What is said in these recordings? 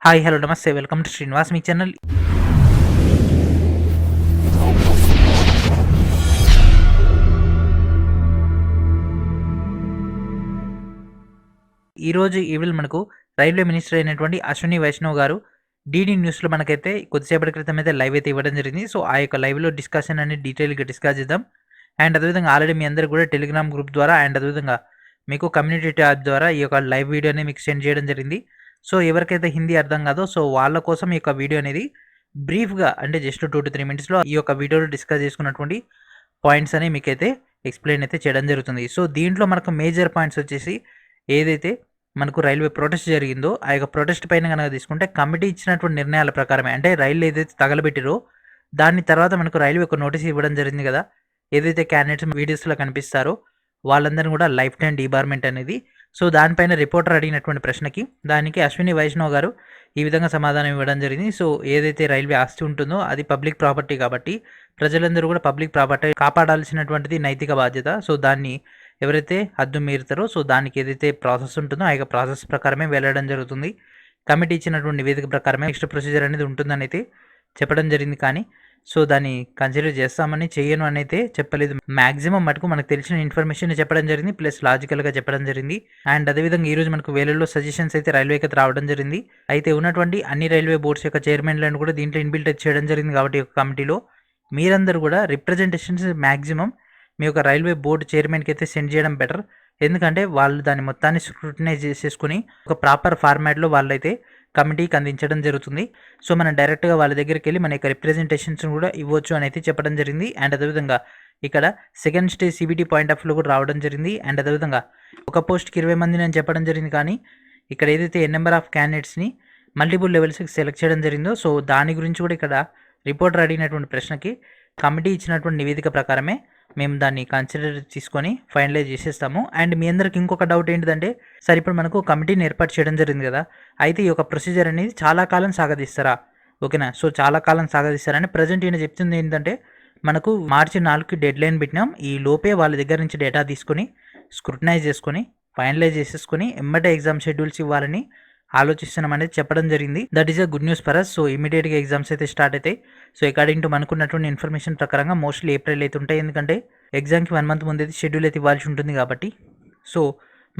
Hi hello నమస్తే welcome to శ్రీనివాస్మెక్ channel. ఈరోజు evil మనకు రైల్వే మినిస్టర్ అయినటువంటి అశ్విని వైష్ణవ్ గారు డీడీ న్యూస్లో మనకైతే కొద్దిసేపటి క్రితం అయితే లైవ్ అయితే ఇవ్వడం జరిగింది. సో ఆ యొక్క లైవ్లో డిస్కషన్ అనేది డీటెయిల్గా డిస్కస్ చేద్దాం. అండ్ అదేవిధంగా ఆల్రెడీ మీ అందరూ కూడా టెలిగ్రామ్ గ్రూప్ ద్వారా అండ్ అదేవిధంగా మీకు కమ్యూనిటీ ట్యాబ్ ద్వారా ఈ యొక్క లైవ్ వీడియో అనేది మీకు సెండ్ చేయడం జరిగింది. సో ఎవరికైతే హిందీ అర్థం కాదో సో వాళ్ళ కోసం ఈ యొక్క వీడియో అనేది బ్రీఫ్గా అంటే జస్ట్ 2 to 3 మినిట్స్లో ఈ యొక్క వీడియోలో డిస్కస్ చేసుకున్నటువంటి పాయింట్స్ అనేవి మీకైతే ఎక్స్ప్లెయిన్ అయితే చేయడం జరుగుతుంది. సో దీంట్లో మనకు మేజర్ పాయింట్స్ వచ్చేసి ఏదైతే మనకు రైల్వే ప్రొటెస్ట్ జరిగిందో ఆ యొక్క ప్రొటెస్ట్ పైన కనుక తీసుకుంటే కమిటీ ఇచ్చినటువంటి నిర్ణయాల ప్రకారమే అంటే రైలు ఏదైతే తగలబెట్టిరో దాని తర్వాత మనకు రైల్వే ఒక నోటీస్ ఇవ్వడం జరిగింది కదా. ఏదైతే క్యాండిడేట్స్ వీడియోస్లో కనిపిస్తారో వాళ్ళందరినీ కూడా లైఫ్ టైం డిబార్మెంట్ అనేది. సో దానిపైన రిపోర్టర్ అడిగినటువంటి ప్రశ్నకి దానికి అశ్విని వైష్ణవ్ గారు ఈ విధంగా సమాధానం ఇవ్వడం జరిగింది. సో ఏదైతే రైల్వే ఆస్తి ఉంటుందో అది పబ్లిక్ ప్రాపర్టీ కాబట్టి ప్రజలందరూ కూడా పబ్లిక్ ప్రాపర్టీ కాపాడాల్సినటువంటిది నైతిక బాధ్యత. సో దాన్ని ఎవరైతే హద్దు మీరుతారో సో దానికి ఏదైతే ప్రాసెస్ ఉంటుందో ఆ యొక్క ప్రాసెస్ ప్రకారమే వెళ్ళడం జరుగుతుంది. కమిటీ ఇచ్చినటువంటి నివేదిక ప్రకారమే నెక్స్ట్ ప్రొసీజర్ అనేది ఉంటుందని అయితే చెప్పడం జరిగింది. కానీ సో దాన్ని కన్సిడర్ చేస్తామని చేయను అని అయితే చెప్పలేదు. మ్యాక్సిమం మటుకు మనకు తెలిసిన ఇన్ఫర్మేషన్ చెప్పడం జరిగింది, ప్లస్ లాజికల్గా చెప్పడం జరిగింది. అండ్ అదేవిధంగా ఈరోజు మనకు వేలల్లో సజెషన్స్ అయితే రైల్వేకి అయితే రావడం జరిగింది. అయితే ఉన్నటువంటి అన్ని రైల్వే బోర్డ్స్ యొక్క చైర్మన్లను కూడా దీంట్లో ఇన్బిల్ట్ చేయడం జరిగింది. కాబట్టి ఒక కమిటీలో మీరందరూ కూడా రిప్రజెంటేషన్స్ మ్యాక్సిమం మీ యొక్క రైల్వే బోర్డు చైర్మన్కి అయితే సెండ్ చేయడం బెటర్. ఎందుకంటే వాళ్ళు దాన్ని మొత్తాన్ని స్క్రూటినైజ్ చేసేసుకుని ఒక ప్రాపర్ ఫార్మాట్లో వాళ్ళైతే కమిటీకి అందించడం జరుగుతుంది. సో మనం డైరెక్ట్గా వాళ్ళ దగ్గరికి వెళ్ళి మన యొక్క రిప్రజెంటేషన్స్ కూడా ఇవ్వచ్చు అని అయితే చెప్పడం జరిగింది. అండ్ అదేవిధంగా ఇక్కడ second stage CBT point of view కూడా రావడం జరిగింది. అండ్ అదేవిధంగా ఒక పోస్ట్కి 20 మందిని అని చెప్పడం జరిగింది. కానీ ఇక్కడ ఏదైతే నెంబర్ ఆఫ్ క్యాండిడేట్స్ని మల్టిపుల్ లెవెల్స్కి సెలెక్ట్ చేయడం జరిగిందో సో దాని గురించి కూడా ఇక్కడ రిపోర్టర్ అడిగినటువంటి ప్రశ్నకి కమిటీ ఇచ్చినటువంటి నివేదిక ప్రకారమే మేము దాన్ని కన్సిడర్ తీసుకొని ఫైనలైజ్ చేసేస్తాము. అండ్ మీ అందరికి ఇంకొక డౌట్ ఏంటిదంటే సరే ఇప్పుడు మనకు కమిటీని ఏర్పాటు చేయడం జరిగింది కదా, అయితే ఈ యొక్క ప్రొసీజర్ అనేది చాలా కాలం సాగదీస్తారా? ఓకేనా. సో చాలా కాలం సాగదీస్తారని ప్రజెంట్ ఈయన చెప్తుంది ఏంటంటే మనకు March 4కి డెడ్ లైన్ పెట్టినాం, ఈ లోపే వాళ్ళ దగ్గర నుంచి డేటా తీసుకొని స్క్రూటినైజ్ చేసుకొని ఫైనలైజ్ చేసేసుకొని ఎమ్మటే ఎగ్జామ్ షెడ్యూల్స్ ఇవ్వాలని ఆలోచిస్తున్నాం అనేది చెప్పడం జరిగింది. That is a good news for us. So ఇమీడియట్గా ఎగ్జామ్స్ అయితే స్టార్ట్ అవుతాయి. సో అకార్డింగ్ టు మనకున్నటువంటి ఇన్ఫర్మేషన్ ప్రకారంగా మోస్ట్లీ ఏప్రిల్ అయితే ఉంటాయి. ఎందుకంటే ఎగ్జామ్కి 1 month ముందు అయితే షెడ్యూల్ అయితే ఇవ్వాల్సి ఉంటుంది కాబట్టి. సో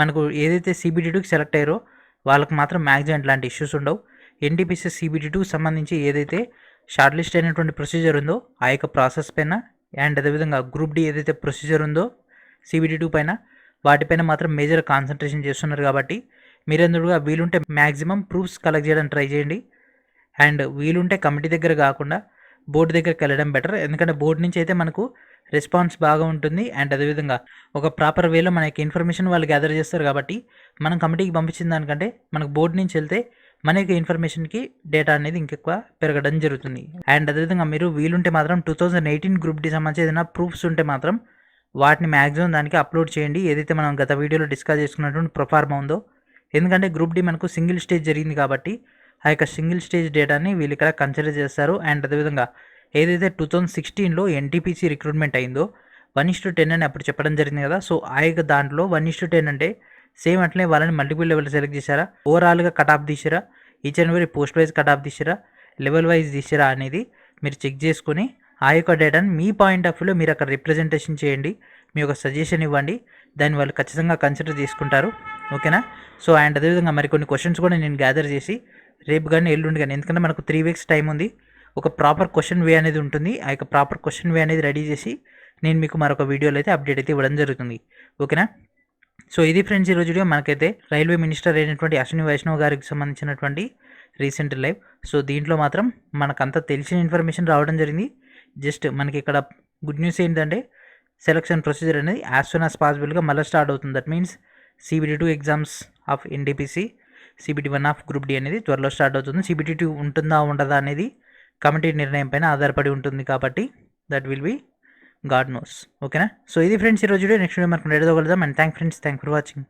మనకు ఏదైతే CBT2కి సెలెక్ట్ అయ్యారో వాళ్ళకి మాత్రం మ్యాక్సిమం ఇట్లాంటి ఇష్యూస్ ఉండవు. NTPC CBT2కి సంబంధించి ఏదైతే షార్ట్ లిస్ట్ అయినటువంటి ప్రొసీజర్ ఉందో ఆ యొక్క ప్రాసెస్ పైన అండ్ అదేవిధంగా గ్రూప్ డి ఏదైతే ప్రొసీజర్ ఉందో CBT2 పైన వాటిపైన మాత్రం మేజర్ కాన్సన్ట్రేషన్ చేస్తున్నారు. కాబట్టి మీరందరూ వీలుంటే మ్యాక్సిమం ప్రూఫ్స్ కలెక్ట్ చేయడానికి ట్రై చేయండి. అండ్ వీలుంటే కమిటీ దగ్గర కాకుండా బోర్డు దగ్గరికి వెళ్ళడం బెటర్. ఎందుకంటే బోర్డు నుంచి అయితే మనకు రెస్పాన్స్ బాగా ఉంటుంది. అండ్ అదేవిధంగా ఒక ప్రాపర్ వేలో మనకి ఇన్ఫర్మేషన్ వాళ్ళు గ్యాదర్ చేస్తారు. కాబట్టి మనం కమిటీకి పంపించిన దానికంటే మనకు బోర్డు నుంచి వెళ్తే మన యొక్క ఇన్ఫర్మేషన్కి డేటా అనేది ఇంకెక్కువ పెరగడం జరుగుతుంది. అండ్ అదేవిధంగా మీరు వీలుంటే మాత్రం 2018 గ్రూప్ డి సంబంధించి ఏదైనా ప్రూఫ్స్ ఉంటే మాత్రం వాటిని మ్యాక్సిమం దానికి అప్లోడ్ చేయండి. ఏదైతే మనం గత వీడియోలో డిస్కస్ చేసుకున్నటువంటి ప్రొఫార్మా ఉందో. ఎందుకంటే గ్రూప్ డి మనకు సింగిల్ స్టేజ్ జరిగింది కాబట్టి ఆ యొక్క సింగిల్ స్టేజ్ డేటాని వీళ్ళు ఇక్కడ కన్సిడర్ చేస్తారు. అండ్ అదేవిధంగా ఏదైతే 2016లో NTPC రిక్రూట్మెంట్ అయిందో 1:10 అని అప్పుడు చెప్పడం జరిగింది కదా. సో ఆ యొక్క దాంట్లో 1:10 అంటే సేమ్ అట్లనే వాళ్ళని మల్టిపుల్ లెవెల్ సెలెక్ట్ చేశారా, ఓవరాల్గా కట్ ఆఫ్ తీసారా, each and every post wise cut off తీసారా, లెవెల్ వైజ్ తీసారా అనేది మీరు చెక్ చేసుకుని ఆ యొక్క డేటాని మీ పాయింట్ ఆఫ్ వ్యూలో మీరు అక్కడ రిప్రజెంటేషన్ చేయండి, మీ యొక్క సజెషన్ ఇవ్వండి. దాన్ని వాళ్ళు ఖచ్చితంగా కన్సిడర్ చేసుకుంటారు. ఓకేనా. సో అండ్ అదేవిధంగా మరికొన్ని క్వశ్చన్స్ కూడా నేను గ్యాదర్ చేసి రేపు కానీ ఎల్లుండి కానీ, ఎందుకంటే మనకు 3 weeks టైం ఉంది, ఒక ప్రాపర్ క్వశ్చన్ వే అనేది ఉంటుంది. ఆ యొక్క ప్రాపర్ క్వశ్చన్ వే అనేది రెడీ చేసి నేను మీకు మరొక వీడియోలో అయితే అప్డేట్ అయితే ఇవ్వడం జరుగుతుంది. ఓకేనా. సో ఇది ఫ్రెండ్స్ ఈరోజు వీడియో. మనకైతే రైల్వే మినిస్టర్ అయినటువంటి అశ్విని వైష్ణవ్ గారికి సంబంధించినటువంటి రీసెంట్ లైవ్. సో దీంట్లో మాత్రం మనకంతా తెలిసిన ఇన్ఫర్మేషన్ రావడం జరిగింది. జస్ట్ మనకి ఇక్కడ గుడ్ న్యూస్ ఏంటంటే సెలక్షన్ ప్రొసీజర్ అనేది యాజ్ సూన్ యాజ్ పాసిబుల్గా మళ్ళీ స్టార్ట్ అవుతుంది. That means CBT2 exams of NTPC, CBT1 of group D అనేది త్వరలో స్టార్ట్ అవుతుంది. CBT2 ఉంటుందా ఉండదా అనేది కమిటీ నిర్ణయం పైన ఆధారపడి ఉంటుంది. కాబట్టి that will be God knows. ఓకేనా. సో ఇది ఫ్రెండ్స్ ఈరోజు వీడియో. నెక్స్ట్ వీడియో మనకు కలుద్దాం. And thank for watching.